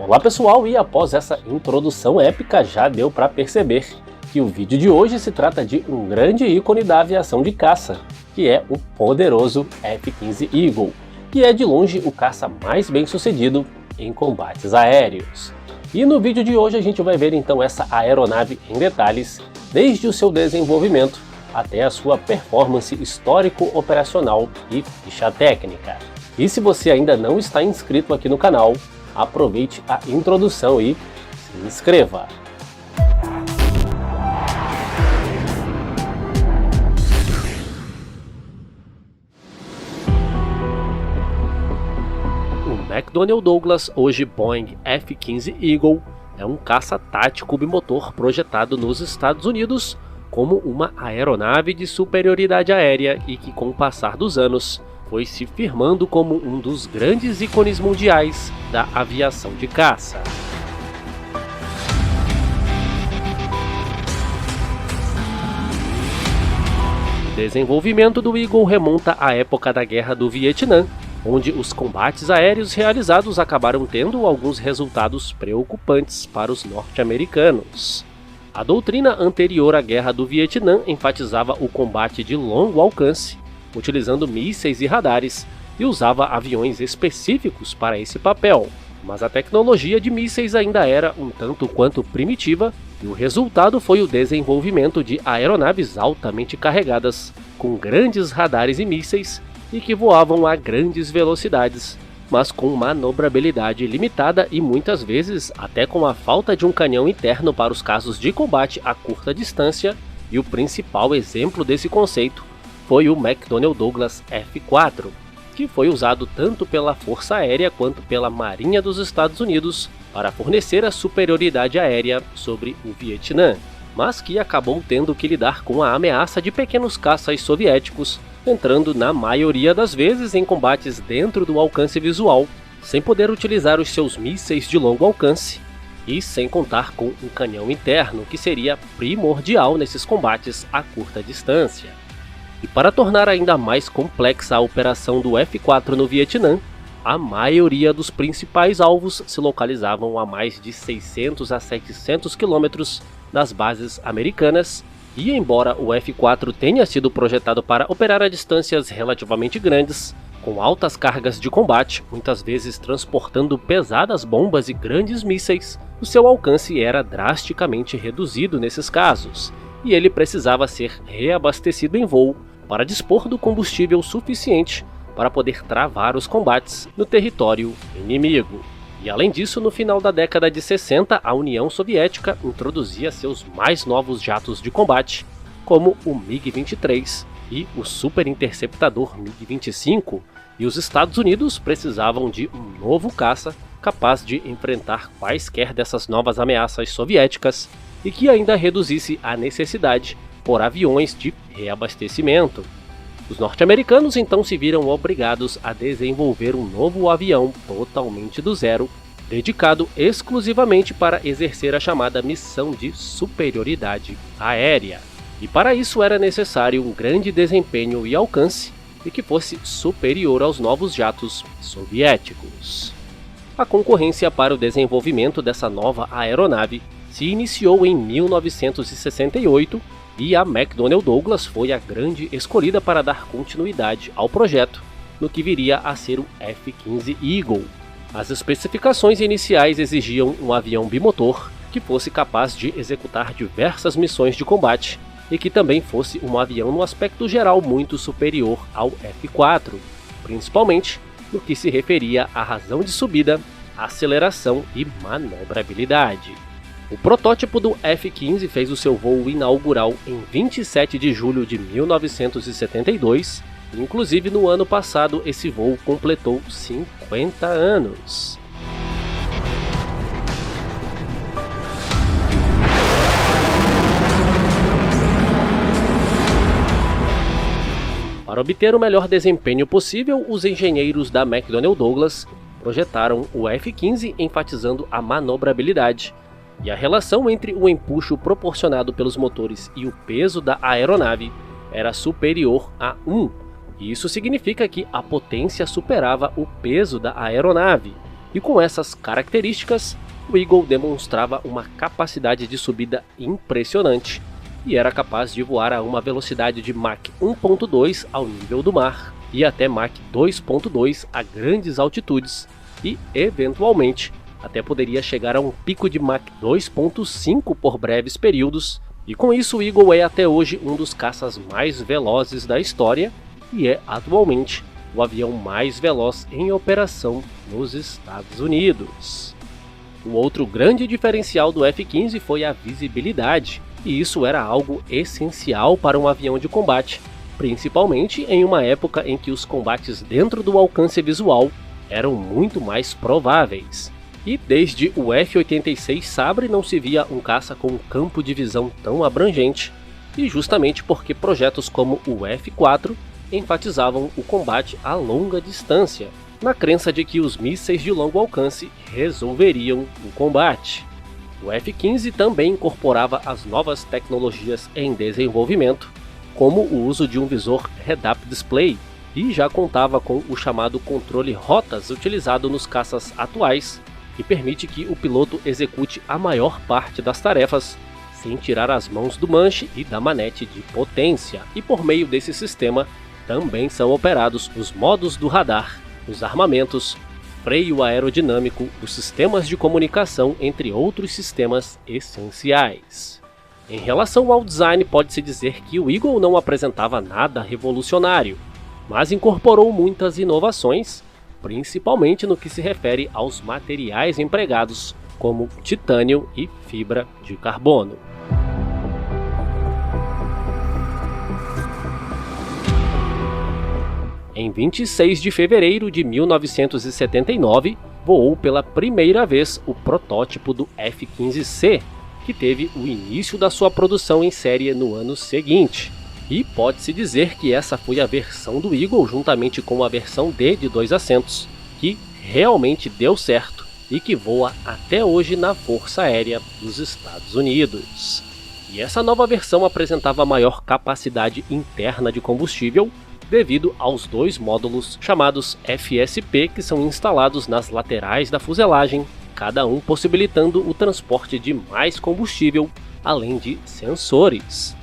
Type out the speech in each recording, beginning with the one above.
Olá pessoal, e após essa introdução épica já deu para perceber que o vídeo de hoje se trata de um grande ícone da aviação de caça, que é o poderoso F-15 Eagle, que é de longe o caça mais bem sucedido em combates aéreos. E no vídeo de hoje a gente vai ver então essa aeronave em detalhes, desde o seu desenvolvimento até a sua performance histórico-operacional e ficha técnica. E se você ainda não está inscrito aqui no canal, aproveite a introdução e se inscreva! O McDonnell Douglas, hoje Boeing F-15 Eagle, é um caça tático bimotor projetado nos Estados Unidos como uma aeronave de superioridade aérea e que, com o passar dos anos, foi se firmando como um dos grandes ícones mundiais da aviação de caça. O desenvolvimento do Eagle remonta à época da Guerra do Vietnã, onde os combates aéreos realizados acabaram tendo alguns resultados preocupantes para os norte-americanos. A doutrina anterior à Guerra do Vietnã enfatizava o combate de longo alcance, utilizando mísseis e radares, e usava aviões específicos para esse papel. Mas a tecnologia de mísseis ainda era um tanto quanto primitiva, e o resultado foi o desenvolvimento de aeronaves altamente carregadas, com grandes radares e mísseis, e que voavam a grandes velocidades, mas com manobrabilidade limitada e muitas vezes até com a falta de um canhão interno para os casos de combate a curta distância, e o principal exemplo desse conceito foi o McDonnell Douglas F-4, que foi usado tanto pela Força Aérea quanto pela Marinha dos Estados Unidos para fornecer a superioridade aérea sobre o Vietnã, mas que acabou tendo que lidar com a ameaça de pequenos caças soviéticos, entrando na maioria das vezes em combates dentro do alcance visual, sem poder utilizar os seus mísseis de longo alcance, e sem contar com um canhão interno que seria primordial nesses combates a curta distância. E para tornar ainda mais complexa a operação do F-4 no Vietnã, a maioria dos principais alvos se localizavam a mais de 600 a 700 quilômetros das bases americanas, e embora o F-4 tenha sido projetado para operar a distâncias relativamente grandes, com altas cargas de combate, muitas vezes transportando pesadas bombas e grandes mísseis, o seu alcance era drasticamente reduzido nesses casos, e ele precisava ser reabastecido em voo para dispor do combustível suficiente para poder travar os combates no território inimigo. E além disso, no final da década de 60, a União Soviética introduzia seus mais novos jatos de combate, como o MiG-23 e o super-interceptador MiG-25, e os Estados Unidos precisavam de um novo caça capaz de enfrentar quaisquer dessas novas ameaças soviéticas e que ainda reduzisse a necessidade por aviões de reabastecimento. Os norte-americanos então se viram obrigados a desenvolver um novo avião totalmente do zero, dedicado exclusivamente para exercer a chamada missão de superioridade aérea. E para isso era necessário um grande desempenho e alcance, e que fosse superior aos novos jatos soviéticos. A concorrência para o desenvolvimento dessa nova aeronave se iniciou em 1968, e a McDonnell Douglas foi a grande escolhida para dar continuidade ao projeto, no que viria a ser o F-15 Eagle. As especificações iniciais exigiam um avião bimotor que fosse capaz de executar diversas missões de combate e que também fosse um avião no aspecto geral muito superior ao F-4, principalmente no que se referia à razão de subida, aceleração e manobrabilidade. O protótipo do F-15 fez o seu voo inaugural em 27 de julho de 1972, e inclusive no ano passado esse voo completou 50 anos. Para obter o melhor desempenho possível, os engenheiros da McDonnell Douglas projetaram o F-15 enfatizando a manobrabilidade, e a relação entre o empuxo proporcionado pelos motores e o peso da aeronave era superior a 1, e isso significa que a potência superava o peso da aeronave, E com essas características, o Eagle demonstrava uma capacidade de subida impressionante e era capaz de voar a uma velocidade de Mach 1.2 ao nível do mar e até Mach 2.2 a grandes altitudes e, eventualmente, até poderia chegar a um pico de Mach 2.5 por breves períodos, e com isso o Eagle é até hoje um dos caças mais velozes da história e é atualmente o avião mais veloz em operação nos Estados Unidos. O outro grande diferencial do F-15 foi a visibilidade, e isso era algo essencial para um avião de combate, principalmente em uma época em que os combates dentro do alcance visual eram muito mais prováveis. E desde o F-86 Sabre não se via um caça com um campo de visão tão abrangente, e justamente porque projetos como o F-4 enfatizavam o combate a longa distância, na crença de que os mísseis de longo alcance resolveriam o combate. O F-15 também incorporava as novas tecnologias em desenvolvimento, como o uso de um visor head-up display, e já contava com o chamado controle rotas utilizado nos caças atuais, que permite que o piloto execute a maior parte das tarefas sem tirar as mãos do manche e da manete de potência, e por meio desse sistema também são operados os modos do radar, os armamentos, freio aerodinâmico, os sistemas de comunicação, entre outros sistemas essenciais. Em relação ao design, pode-se dizer que o Eagle não apresentava nada revolucionário, mas incorporou muitas inovações, principalmente no que se refere aos materiais empregados, como titânio e fibra de carbono. Em 26 de fevereiro de 1979, voou pela primeira vez o protótipo do F-15C, que teve o início da sua produção em série no ano seguinte. E pode-se dizer que essa foi a versão do Eagle, juntamente com a versão D de 2 assentos, que realmente deu certo e que voa até hoje na Força Aérea dos Estados Unidos. E essa nova versão apresentava maior capacidade interna de combustível, devido aos dois módulos chamados FSP que são instalados nas laterais da fuselagem, cada um possibilitando o transporte de mais combustível, além de sensores.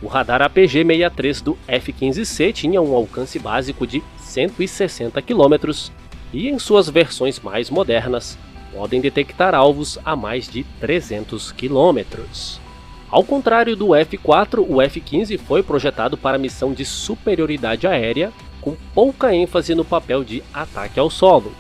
O radar APG-63 do F-15C tinha um alcance básico de 160 km e em suas versões mais modernas podem detectar alvos a mais de 300 km. Ao contrário do F-4, o F-15 foi projetado para missão de superioridade aérea, com pouca ênfase no papel de ataque ao solo.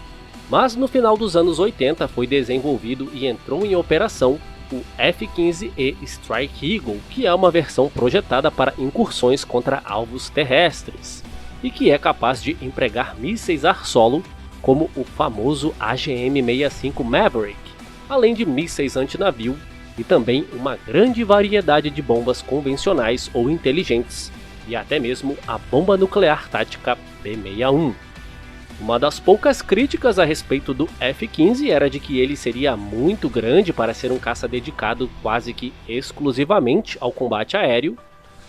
Mas no final dos anos 80 foi desenvolvido e entrou em operação o F-15E Strike Eagle, que é uma versão projetada para incursões contra alvos terrestres, e que é capaz de empregar mísseis ar-solo, como o famoso AGM-65 Maverick, além de mísseis antinavio, e também uma grande variedade de bombas convencionais ou inteligentes, e até mesmo a bomba nuclear tática B-61. Uma das poucas críticas a respeito do F-15 era de que ele seria muito grande para ser um caça dedicado quase que exclusivamente ao combate aéreo,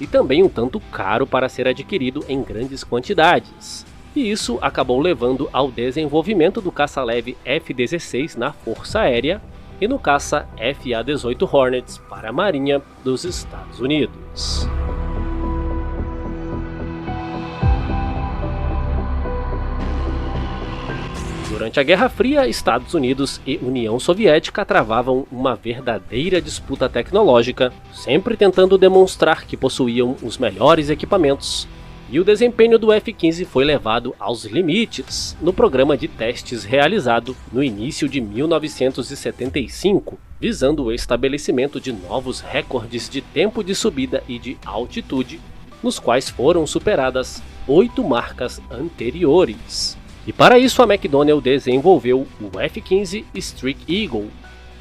e também um tanto caro para ser adquirido em grandes quantidades. E isso acabou levando ao desenvolvimento do caça-leve F-16 na Força Aérea, e no caça FA-18 Hornets para a Marinha dos Estados Unidos. Durante a Guerra Fria, Estados Unidos e União Soviética travavam uma verdadeira disputa tecnológica, sempre tentando demonstrar que possuíam os melhores equipamentos, e o desempenho do F-15 foi levado aos limites no programa de testes realizado no início de 1975, visando o estabelecimento de novos recordes de tempo de subida e de altitude, nos quais foram superadas 8 marcas anteriores. E para isso a McDonnell desenvolveu o F-15 Strike Eagle.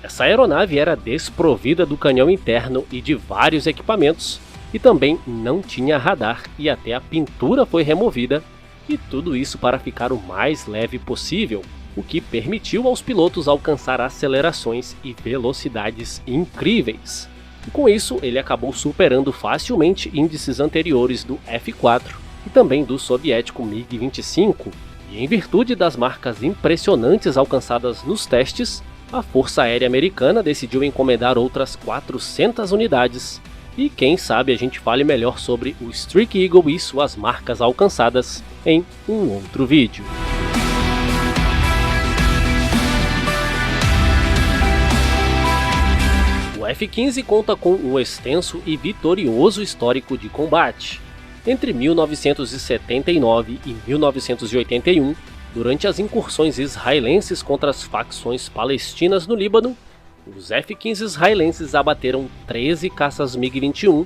Essa aeronave era desprovida do canhão interno e de vários equipamentos, e também não tinha radar e até a pintura foi removida, e tudo isso para ficar o mais leve possível, o que permitiu aos pilotos alcançar acelerações e velocidades incríveis. E com isso ele acabou superando facilmente índices anteriores do F-4 e também do soviético MiG-25, E em virtude das marcas impressionantes alcançadas nos testes, a Força Aérea Americana decidiu encomendar outras 400 unidades. E quem sabe a gente fale melhor sobre o Streak Eagle e suas marcas alcançadas em um outro vídeo. O F-15 conta com um extenso e vitorioso histórico de combate. Entre 1979 e 1981, durante as incursões israelenses contra as facções palestinas no Líbano, os F-15 israelenses abateram 13 caças MiG-21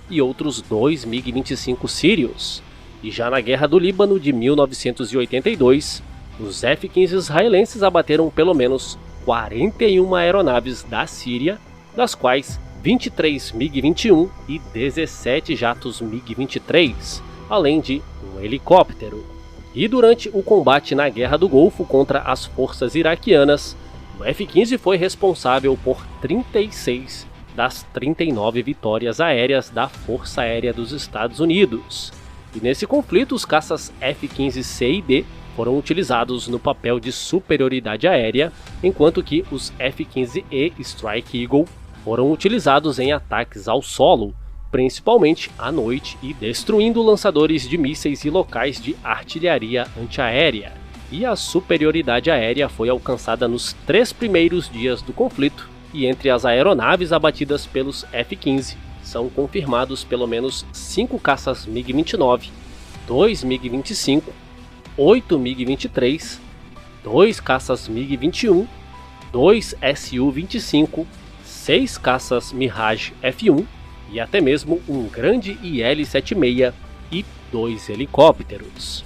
e outros 2 MiG-25 sírios. E já na Guerra do Líbano de 1982, os F-15 israelenses abateram pelo menos 41 aeronaves da Síria, das quais 23 MiG-21 e 17 jatos MiG-23, além de um helicóptero. E durante o combate na Guerra do Golfo contra as forças iraquianas, o F-15 foi responsável por 36 das 39 vitórias aéreas da Força Aérea dos Estados Unidos. E nesse conflito, os caças F-15C e D foram utilizados no papel de superioridade aérea, enquanto que os F-15E Strike Eagle foram utilizados em ataques ao solo, principalmente à noite, e destruindo lançadores de mísseis e locais de artilharia antiaérea. E a superioridade aérea foi alcançada nos 3 primeiros dias do conflito, e entre as aeronaves abatidas pelos F-15 são confirmados pelo menos 5 caças MiG-29, 2 MiG-25, 8 MiG-23, 2 caças MiG-21, 2 Su-25, 6 caças Mirage F-1 e até mesmo um grande IL-76 e 2 helicópteros.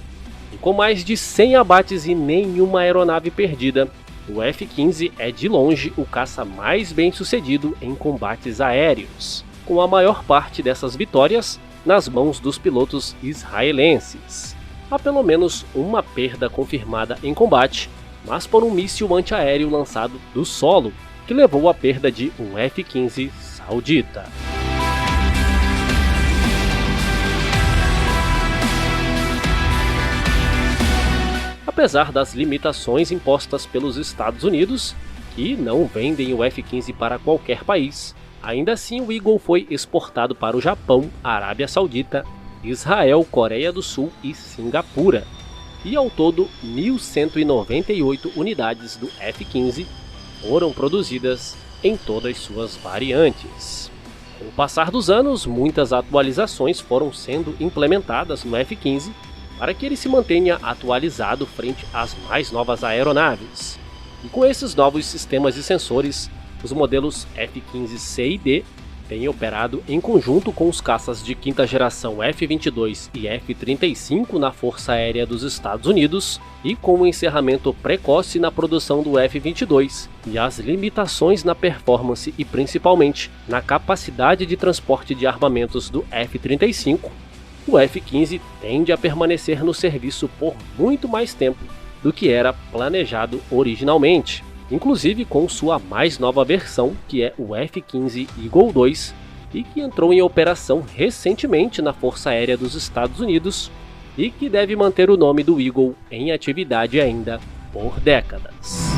E com mais de 100 abates e nenhuma aeronave perdida, o F-15 é de longe o caça mais bem sucedido em combates aéreos, com a maior parte dessas vitórias nas mãos dos pilotos israelenses. Há pelo menos uma perda confirmada em combate, mas por um míssil antiaéreo lançado do solo, que levou à perda de um F-15 saudita. Apesar das limitações impostas pelos Estados Unidos, que não vendem o F-15 para qualquer país, ainda assim o Eagle foi exportado para o Japão, Arábia Saudita, Israel, Coreia do Sul e Singapura. E ao todo, 1.198 unidades do F-15 foram produzidas em todas suas variantes. Com o passar dos anos, muitas atualizações foram sendo implementadas no F-15 para que ele se mantenha atualizado frente às mais novas aeronaves. E com esses novos sistemas e sensores, os modelos F-15C e D têm operado em conjunto com os caças de quinta geração F-22 e F-35 na Força Aérea dos Estados Unidos, e com o encerramento precoce na produção do F-22 e as limitações na performance e principalmente na capacidade de transporte de armamentos do F-35, o F-15 tende a permanecer no serviço por muito mais tempo do que era planejado originalmente, inclusive com sua mais nova versão, que é o F-15 Eagle 2, e que entrou em operação recentemente na Força Aérea dos Estados Unidos e que deve manter o nome do Eagle em atividade ainda por décadas.